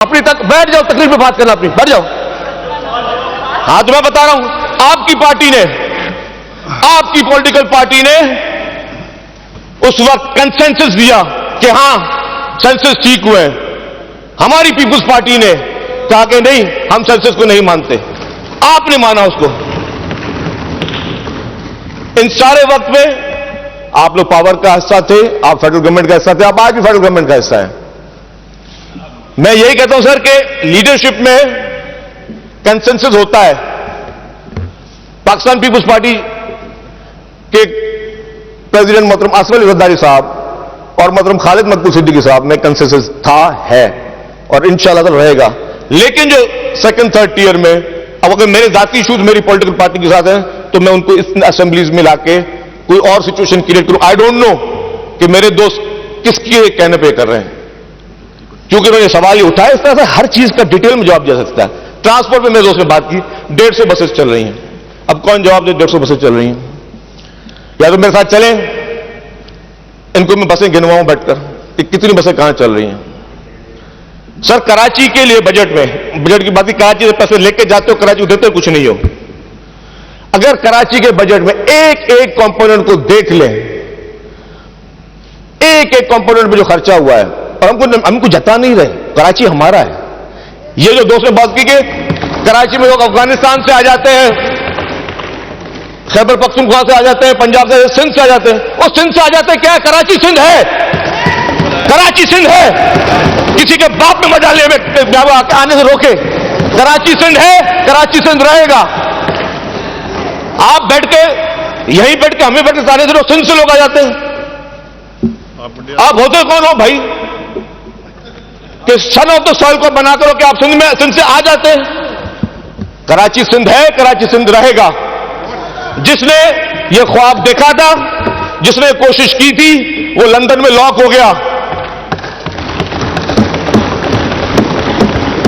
अपनी तक बैठ जाओ, तकलीफ में बात करना अपनी, बैठ जाओ। हाँ तो मैं बता रहा हूं, आपकी पार्टी ने, आपकी पॉलिटिकल पार्टी ने उस वक्त कंसेंसस दिया कि हां सेंसस ठीक हुए। हमारी पीपुल्स पार्टी ने कहा कि नहीं, हम सेंसस को नहीं मानते। आपने माना उसको। इन सारे वक्त में आप लोग पावर का हिस्सा थे, आप फेडरल गवर्नमेंट का हिस्सा थे, आप आज भी फेडरल गवर्नमेंट का हिस्सा है। मैं यही कहता हूं सर कि लीडरशिप में कंसेंसस होता है। पाकिस्तान पीपुल्स पार्टी के प्रेसिडेंट मोहतरम आसिफ अली जरदारी साहब और मोहतरम खालिद मकबूल सिद्दीकी साहब में कंसेंसस था, है और इंशाल्लाह रहेगा। लेकिन जो सेकंड थर्ड टीयर में, अब अगर मेरे जाती इशूज मेरी पॉलिटिकल पार्टी के साथ हैं तो मैं उनको इस असेंबलीज में लाके कोई और सिचुएशन क्रिएट करूं। आई डोंट नो कि मेरे दोस्त किसके कहने पे कर रहे हैं, क्योंकि उन्होंने सवाल ही उठाया। इस तरह से हर चीज का डिटेल में जवाब दे सकता है। ट्रांसपोर्ट में मेरे दोस्त ने बात की, 150 बसेस चल रही हैं। अब कौन जवाब दे 150 बसेस चल रही हैं? या तो मेरे साथ चलें, इनको मैं बसें गिनवाऊं बैठकर कि कितनी बसें कहां चल रही हैं। सर कराची के लिए बजट में, बजट की बात ही, कराची से पैसे लेके जाते हो, कराची देते हो, कुछ नहीं हो। अगर कराची के बजट में एक एक कंपोनेंट को देख लें, एक एक कंपोनेंट में जो खर्चा हुआ है, और हमको जता नहीं रहे, कराची हमारा है। ये जो दोस्त ने बात की कि कराची में लोग अफगानिस्तान से आ जाते हैं, खैबर पख्तूनख्वा से आ जाते हैं, पंजाब से, सिंध से आ जाते हैं। वो सिंध से आ जाते हैं, क्या कराची सिंध है? कराची सिंध है। किसी के बाप में मजा ले आने से रोके। कराची सिंध है, कराची सिंध रहेगा। आप बैठ के, यहीं बैठ के, हमें बैठ के सारे से सिंध से लोग आ जाते हैं। आप होते कौन हो भाई कि सन ऑफ द सॉइल को बना करो कि आप सिंध से आ जाते हैं? कराची सिंध है, कराची सिंध रहेगा। जिसने ये ख्वाब देखा था, जिसने कोशिश की थी, वो लंदन में लॉक हो गया।